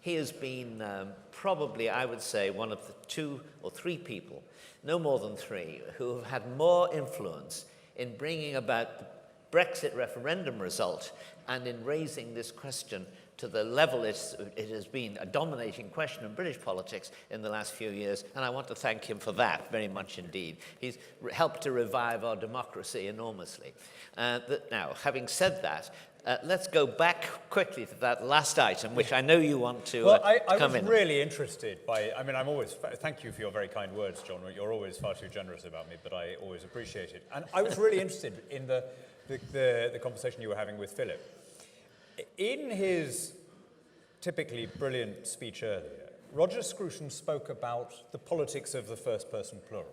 He has been probably, I would say, one of the 2 or 3 people, no more than 3, who have had more influence in bringing about the Brexit referendum result and in raising this question to the level it has been a dominating question in British politics in the last few years, and I want to thank him for that very much indeed. He's helped to revive our democracy enormously. Now, having said that, let's go back quickly to that last item, which I know you want to come in. I was really interested by, thank you for your very kind words, John. You're always far too generous about me, but I always appreciate it. And I was really interested in the conversation you were having with Philip. In his typically brilliant speech earlier, Roger Scruton spoke about the politics of the first person plural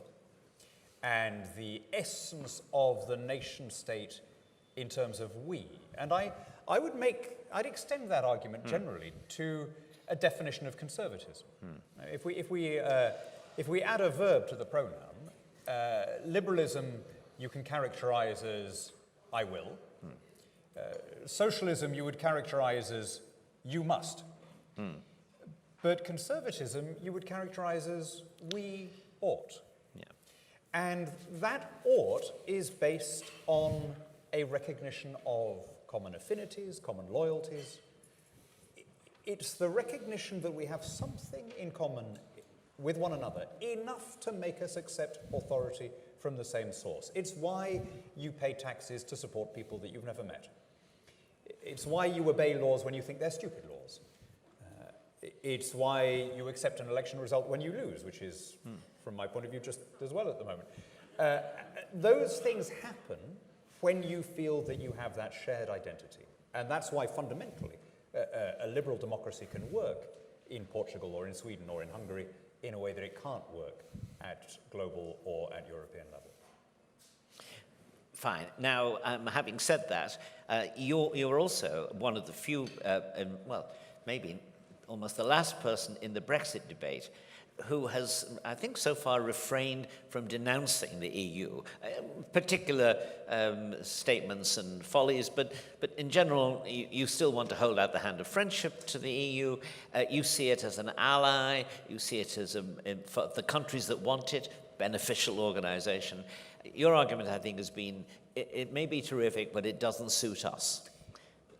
and the essence of the nation state in terms of we. And I'd extend that argument generally to a definition of conservatism. If we add a verb to the pronoun, liberalism you can characterize as I will. Socialism you would characterize as you must. But conservatism you would characterize as we ought. Yeah. And that ought is based on a recognition of common affinities, common loyalties. It's the recognition that we have something in common with one another, enough to make us accept authority from the same source. It's why you pay taxes to support people that you've never met. It's why you obey laws when you think they're stupid laws. It's why you accept an election result when you lose, which is, from my point of view, just as well at the moment. Those things happen when you feel that you have that shared identity. And that's why, fundamentally, a liberal democracy can work in Portugal or in Sweden or in Hungary in a way that it can't work at global or at European level. Fine. Now, having said that, you're also one of the few, maybe almost the last person in the Brexit debate who has, I think, so far refrained from denouncing the EU, particular statements and follies, but in general, you still want to hold out the hand of friendship to the EU. You see it as an ally. You see it as, for the countries that want it, beneficial organization. Your argument, I think, has been, it may be terrific, but it doesn't suit us.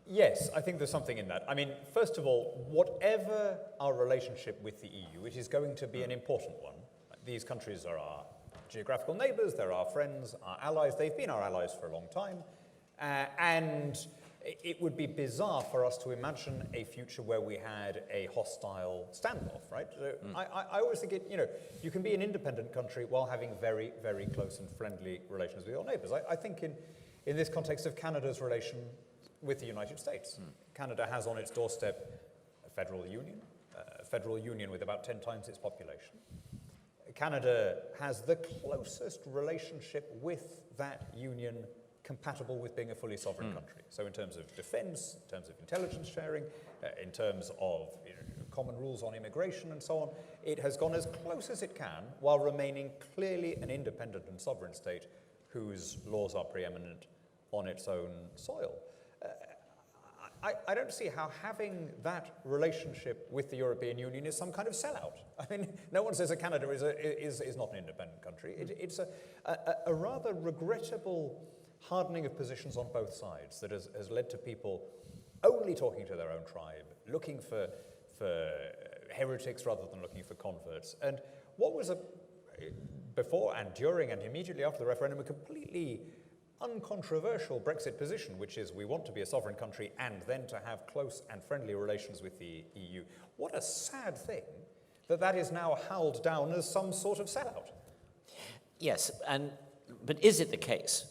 Yes, I think there's something in that. I mean, first of all, whatever our relationship with the EU, it is going to be an important one. These countries are our geographical neighbours, they're our friends, our allies. They've been our allies for a long time. And it would be bizarre for us to imagine a future where we had a hostile standoff, right? So I always think you can be an independent country while having very, very close and friendly relations with your neighbours. I think in this context of Canada's relation with the United States. Canada has on its doorstep a federal union with about 10 times its population. Canada has the closest relationship with that union compatible with being a fully sovereign country. So in terms of defense, in terms of intelligence sharing, in terms of common rules on immigration and so on, it has gone as close as it can while remaining clearly an independent and sovereign state whose laws are preeminent on its own soil. I don't see how having that relationship with the European Union is some kind of sellout. I mean, no one says that Canada is not an independent country. It's a rather regrettable hardening of positions on both sides that has led to people only talking to their own tribe, looking for heretics rather than looking for converts. And what was before and during and immediately after the referendum a completely uncontroversial Brexit position, which is we want to be a sovereign country and then to have close and friendly relations with the EU. What a sad thing that is now howled down as some sort of sellout. Yes, but is it the case?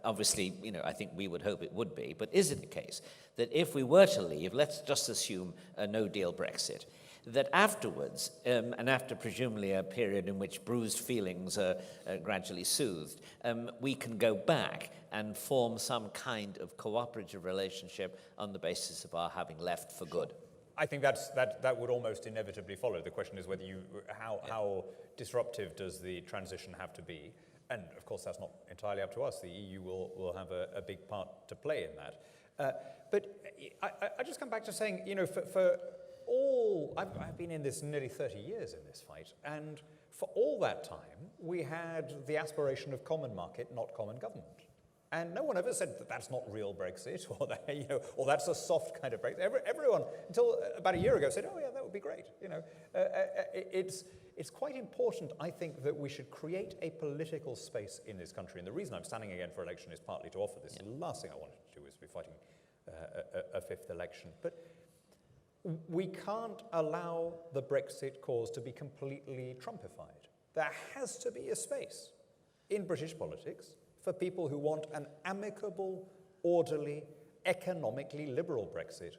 Obviously, I think we would hope it would be, but is it the case that if we were to leave, let's just assume a no-deal Brexit, that afterwards, and after presumably a period in which bruised feelings are gradually soothed, we can go back and form some kind of cooperative relationship on the basis of our having left for good? I think that would almost inevitably follow. The question is whether how disruptive does the transition have to be? And of course, that's not entirely up to us. The EU will have a big part to play in that. But I just come back to saying, I've been in this nearly 30 years in this fight, and for all that time, we had the aspiration of common market, not common government. And no one ever said that that's not real Brexit, or that, or that's a soft kind of Brexit. Everyone, until about a year ago, said, oh yeah, that would be great. It's quite important, I think, that we should create a political space in this country. And the reason I'm standing again for election is partly to offer this. Yeah. The last thing I wanted to do is be fighting a fifth election. But we can't allow the Brexit cause to be completely Trumpified. There has to be a space in British politics for people who want an amicable, orderly, economically liberal Brexit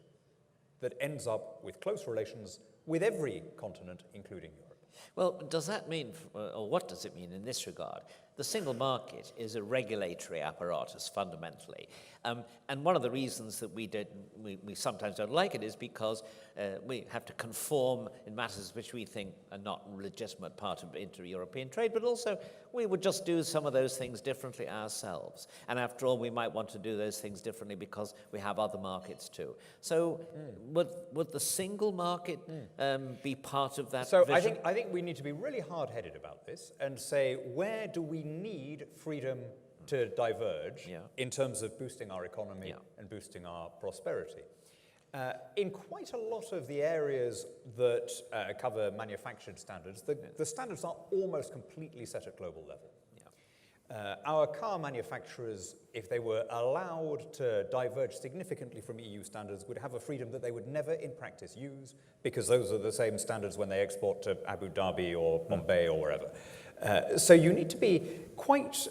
that ends up with close relations with every continent, including Europe. Well, does that mean, or what does it mean in this regard? The single market is a regulatory apparatus, fundamentally. And one of the reasons that we sometimes don't like it is because we have to conform in matters which we think are not a legitimate part of inter-European trade, but also we would just do some of those things differently ourselves. And after all, we might want to do those things differently because we have other markets too. So would the single market be part of that vision? I think we need to be really hard-headed about this and say, where do we need freedom to diverge in terms of boosting our economy and boosting our prosperity? In quite a lot of the areas that cover manufactured standards, the standards are almost completely set at global level. Our car manufacturers, if they were allowed to diverge significantly from EU standards, would have a freedom that they would never in practice use, because those are the same standards when they export to Abu Dhabi or Mumbai or wherever. So you need to be quite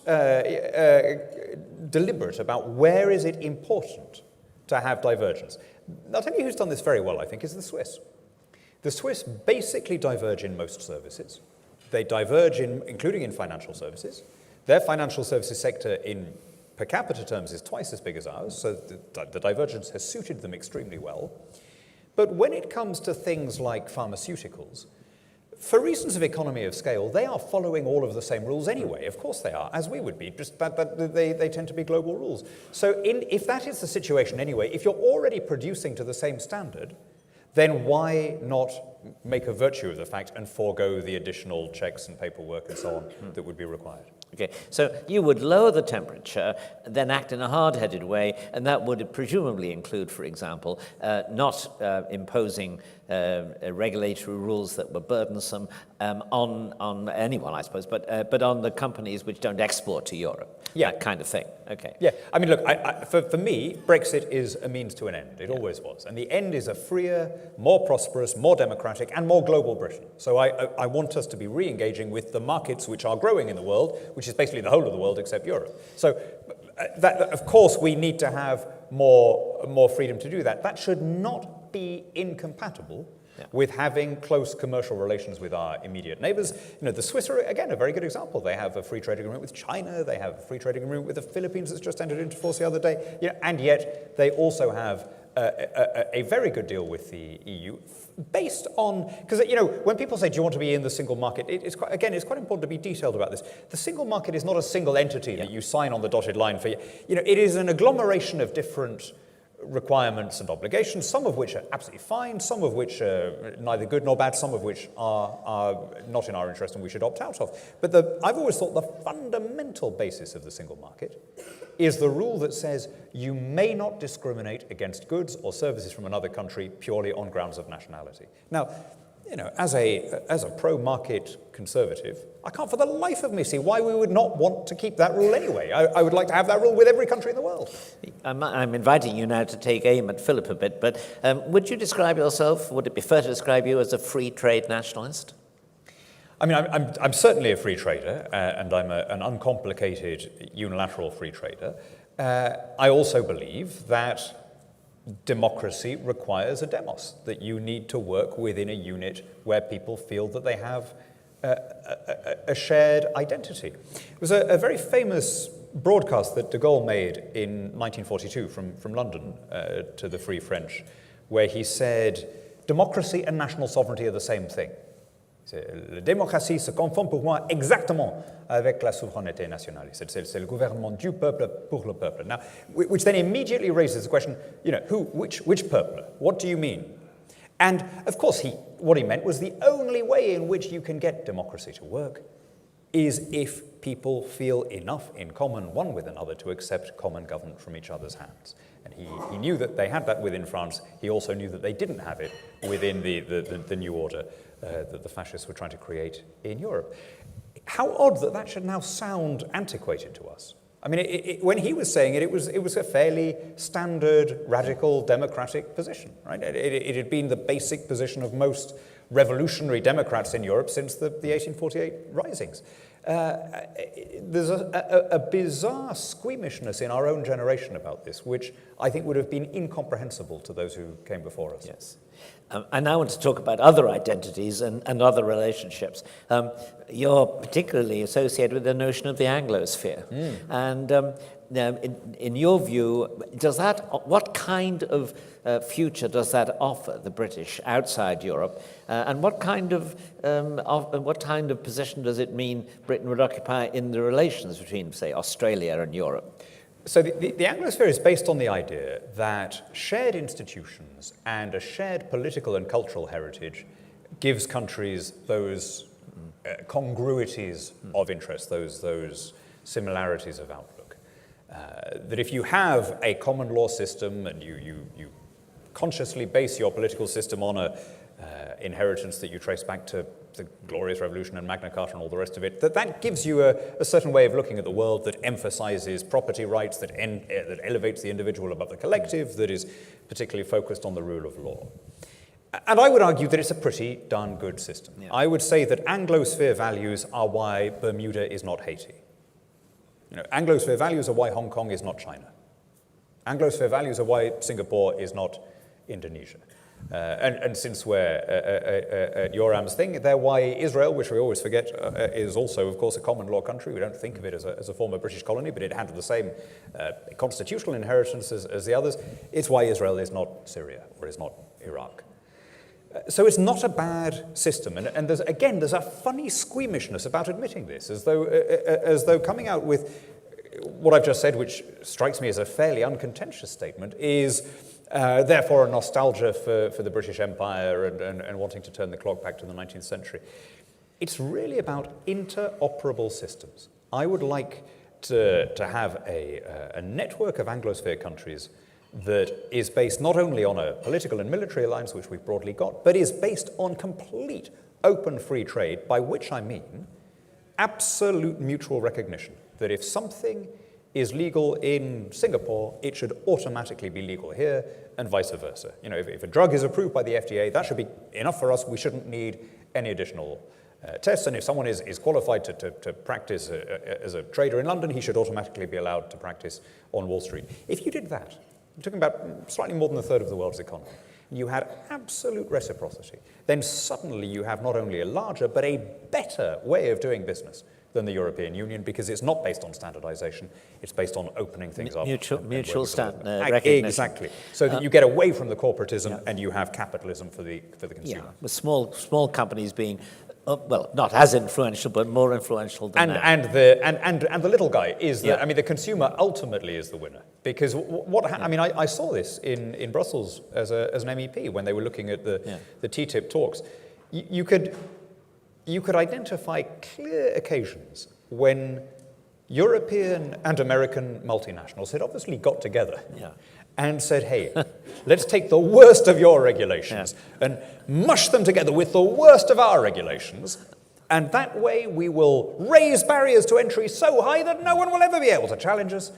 deliberate about where is it important to have divergence. I'll tell you who's done this very well, I think, is the Swiss. The Swiss basically diverge in most services. They diverge including in financial services. Their financial services sector in per capita terms is twice as big as ours, so the divergence has suited them extremely well. But when it comes to things like pharmaceuticals, for reasons of economy of scale, they are following all of the same rules anyway. Of course they are, as we would be, just but they tend to be global rules. So if that is the situation anyway, if you're already producing to the same standard, then why not make a virtue of the fact and forego the additional checks and paperwork and so on that would be required? Okay, so you would lower the temperature, then act in a hard-headed way, and that would presumably include, for example, not imposing regulatory rules that were burdensome on anyone, I suppose, but on the companies which don't export to Europe, that kind of thing. Okay. Yeah, I mean, look, for me, Brexit is a means to an end. It always was. And the end is a freer, more prosperous, more democratic, and more global Britain. So I want us to be re-engaging with the markets which are growing in the world, which is basically the whole of the world except Europe. So, of course, we need to have more freedom to do that. That should not be incompatible with having close commercial relations with our immediate neighbors. The Swiss are, again, a very good example. They have a free trade agreement with China. They have a free trade agreement with the Philippines that's just entered into force the other day. And yet they also have a very good deal with the EU, based on, because when people say, do you want to be in the single market, it's quite important to be detailed about this. The single market is not a single entity that you sign on the dotted line for. It is an agglomeration of different requirements and obligations, some of which are absolutely fine, some of which are neither good nor bad, some of which are not in our interest and we should opt out of. But I've always thought the fundamental basis of the single market is the rule that says you may not discriminate against goods or services from another country purely on grounds of nationality. Now, as a pro-market conservative, I can't for the life of me see why we would not want to keep that rule anyway. I would like to have that rule with every country in the world. I'm inviting you now to take aim at Philip a bit, but would you describe yourself, would it be fair to describe you as a free trade nationalist? I mean, I'm certainly a free trader, and I'm an uncomplicated unilateral free trader. I also believe that democracy requires a demos, that you need to work within a unit where people feel that they have a shared identity. It was a very famous broadcast that de Gaulle made in 1942 from London to the Free French, where he said, democracy and national sovereignty are the same thing. La démocratie se confond pour moi exactement avec la souveraineté nationale. C'est le gouvernement du peuple pour le peuple. Now, which then immediately raises the question, which peuple? What do you mean? And of course, what he meant was the only way in which you can get democracy to work is if people feel enough in common one with another to accept common government from each other's hands. And he knew that they had that within France. He also knew that they didn't have it within the new order that the fascists were trying to create in Europe. How odd that that should now sound antiquated to us. I mean, when he was saying it was a fairly standard, radical, democratic position, right? It had been the basic position of most revolutionary Democrats in Europe since the 1848 risings. There's a bizarre squeamishness in our own generation about this, which I think would have been incomprehensible to those who came before us. Yes. I now want to talk about other identities and other relationships. You're particularly associated with the notion of the Anglosphere. And in your view, what kind of future does that offer the British outside Europe? And what kind of position does it mean Britain would occupy in the relations between, say, Australia and Europe? So the Anglosphere is based on the idea that shared institutions and a shared political and cultural heritage gives countries those congruities of interest, those similarities of outlook. That if you have a common law system and you consciously base your political system on a inheritance that you trace back to the Glorious Revolution and Magna Carta and all the rest of it, that gives you a certain way of looking at the world that emphasizes property rights, that elevates the individual above the collective, that is particularly focused on the rule of law. And I would argue that it's a pretty darn good system. Yeah. I would say that Anglosphere values are why Bermuda is not Haiti. Anglosphere values are why Hong Kong is not China. Anglosphere values are why Singapore is not Indonesia. And since we're at Yoram's thing, they're why Israel, which we always forget, is also, of course, a common law country. We don't think of it as a former British colony, but it had the same constitutional inheritance as the others. It's why Israel is not Syria or is not Iraq. So it's not a bad system. And there's a funny squeamishness about admitting this, as though coming out with what I've just said, which strikes me as a fairly uncontentious statement, is therefore a nostalgia for the British Empire and wanting to turn the clock back to the 19th century. It's really about interoperable systems. I would like to have a network of Anglosphere countries that is based not only on a political and military alliance, which we've broadly got, but is based on complete open free trade, by which I mean absolute mutual recognition, that if something is legal in Singapore, it should automatically be legal here, and vice versa. If a drug is approved by the FDA, that should be enough for us. We shouldn't need any additional tests. And if someone is qualified to practice as a trader in London, he should automatically be allowed to practice on Wall Street. If you did that, you're talking about slightly more than a third of the world's economy, and you had absolute reciprocity, then suddenly you have not only a larger, but a better way of doing business than the European Union, because it's not based on standardization, it's based on opening things up. Mutual recognition. Exactly. So that you get away from the corporatism and you have capitalism for the consumer. Yeah, with small companies being, not as influential, but more influential than that. And the little guy is the consumer ultimately is the winner. Because I saw this in Brussels as an MEP when they were looking at the TTIP talks. You could identify clear occasions when European and American multinationals had obviously got together and said, hey, let's take the worst of your regulations and mush them together with the worst of our regulations, and that way we will raise barriers to entry so high that no one will ever be able to challenge us,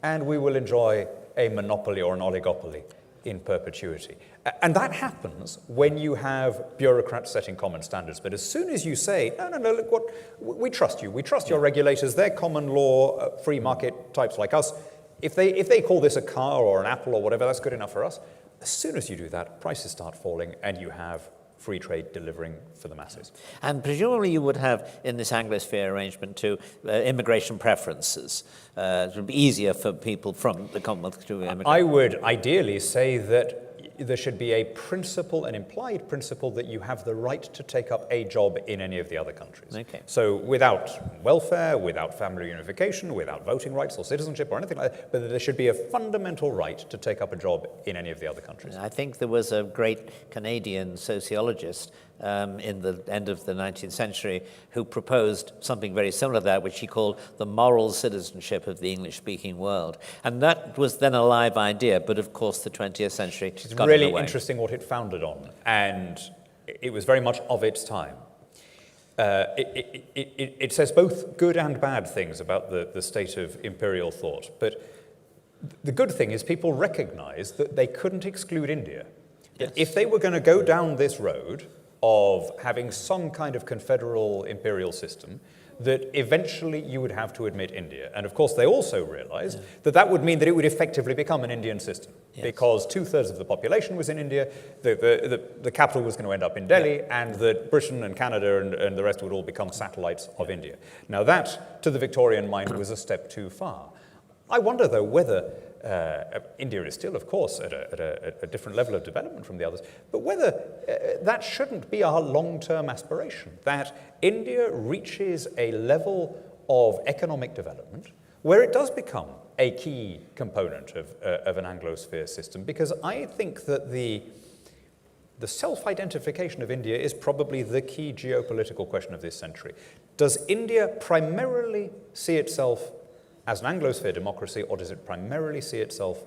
and we will enjoy a monopoly or an oligopoly in perpetuity. And that happens when you have bureaucrats setting common standards. But as soon as you say, no, look, we trust you. We trust your regulators. They're common law, free market types like us. If they call this a car or an apple or whatever, that's good enough for us. As soon as you do that, prices start falling and you have free trade delivering for the masses. And presumably you would have, in this Anglosphere arrangement too, immigration preferences. It would be easier for people from the Commonwealth to immigrate. I would ideally say that there should be a principle, an implied principle, that you have the right to take up a job in any of the other countries. Okay. So without welfare, without family unification, without voting rights or citizenship or anything like that, but there should be a fundamental right to take up a job in any of the other countries. I think there was a great Canadian sociologist in the end of the 19th century who proposed something very similar to that, which he called the moral citizenship of the English-speaking world. And that was then a live idea, but of course the 20th century got in the way. It's really interesting what it founded on, and it was very much of its time. It says both good and bad things about the state of imperial thought, but the good thing is people recognize that they couldn't exclude India. Yes. If they were going to go down this road of having some kind of confederal imperial system, that eventually you would have to admit India. And of course they also realized that that would mean that it would effectively become an Indian system, because 2/3 of the population was in India, the capital was going to end up in Delhi, and that Britain and Canada and the rest would all become satellites of India. Now that, to the Victorian mind, was a step too far. I wonder, though, whether India is still, of course, at a different level of development from the others, but whether that shouldn't be our long-term aspiration, that India reaches a level of economic development where it does become a key component of an Anglosphere system, because I think that the self-identification of India is probably the key geopolitical question of this century. Does India primarily see itself as an Anglosphere democracy, or does it primarily see itself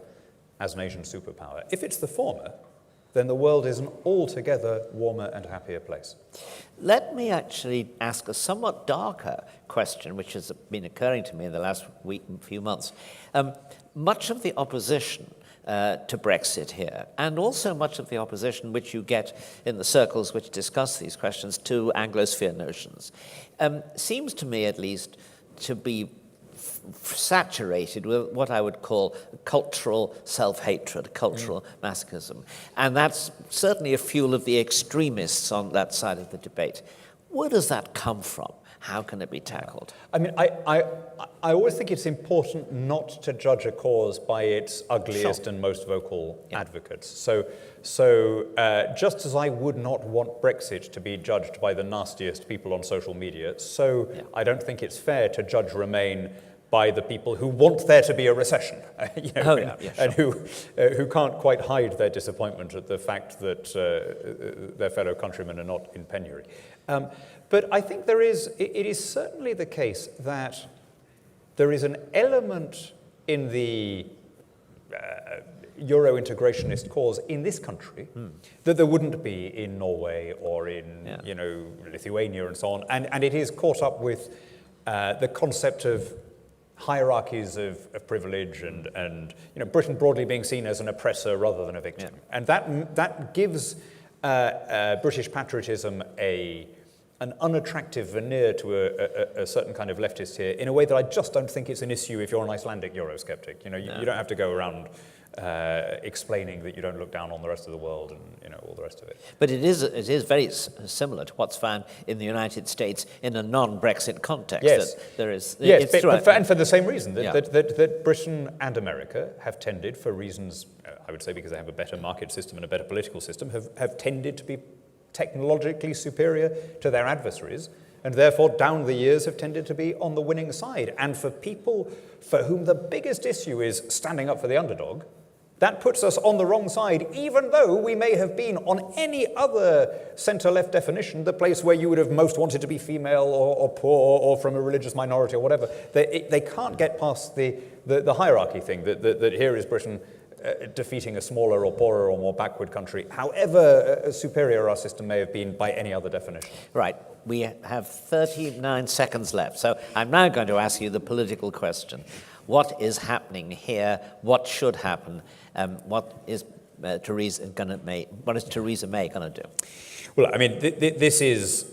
as an Asian superpower? If it's the former, then the world is an altogether warmer and happier place. Let me actually ask a somewhat darker question, which has been occurring to me in the last few months. Much of the opposition to Brexit here, and also much of the opposition which you get in the circles which discuss these questions to Anglosphere notions, seems to me at least to be saturated with what I would call cultural self-hatred, cultural masochism. And that's certainly a fuel of the extremists on that side of the debate. Where does that come from? How can it be tackled? I mean, I always think it's important not to judge a cause by its ugliest and most vocal advocates. So just as I would not want Brexit to be judged by the nastiest people on social media, so I don't think it's fair to judge Remain by the people who want there to be a recession, and who can't quite hide their disappointment at the fact that their fellow countrymen are not in penury. But I think it is certainly the case that there is an element in the Euro-integrationist cause in this country that there wouldn't be in Norway or in Lithuania and so on, and it is caught up with the concept of hierarchies of privilege and Britain broadly being seen as an oppressor rather than a victim, and that gives British patriotism an unattractive veneer to a certain kind of leftist here, in a way that I just don't think it's an issue if you're an Icelandic Eurosceptic. You don't have to go around explaining that you don't look down on the rest of the world and all the rest of it. But it is very similar to what's found in the United States in a non-Brexit context. Yes, that there is. Yes, and for the same reason that Britain and America have tended, for reasons I would say because they have a better market system and a better political system, have tended to be technologically superior to their adversaries, and therefore down the years have tended to be on the winning side. And for people for whom the biggest issue is standing up for the underdog, that puts us on the wrong side, even though we may have been, on any other centre-left definition, the place where you would have most wanted to be female or poor or from a religious minority or whatever. They can't get past the hierarchy thing, that here is Britain defeating a smaller or poorer or more backward country, however superior our system may have been by any other definition. Right. We have 39 seconds left, so I'm now going to ask you the political question. What is happening here? What should happen? What is Theresa May going to do? Well, I mean, this is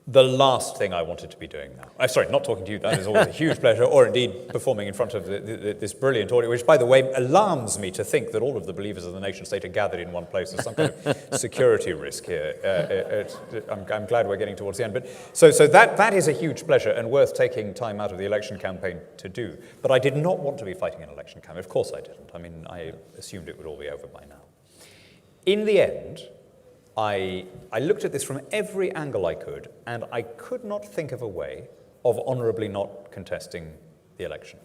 the last thing I wanted to be doing now. I'm sorry, not talking to you. That is always a huge pleasure, or indeed performing in front of this brilliant audience, which, by the way, alarms me to think that all of the believers of the nation state are gathered in one place. There's some kind of security risk here. I'm glad we're getting towards the end. But so that is a huge pleasure and worth taking time out of the election campaign to do. But I did not want to be fighting an election campaign. Of course I didn't. I mean, I assumed it would all be over by now. In the end, I looked at this from every angle I could, and I could not think of a way of honourably not contesting the election.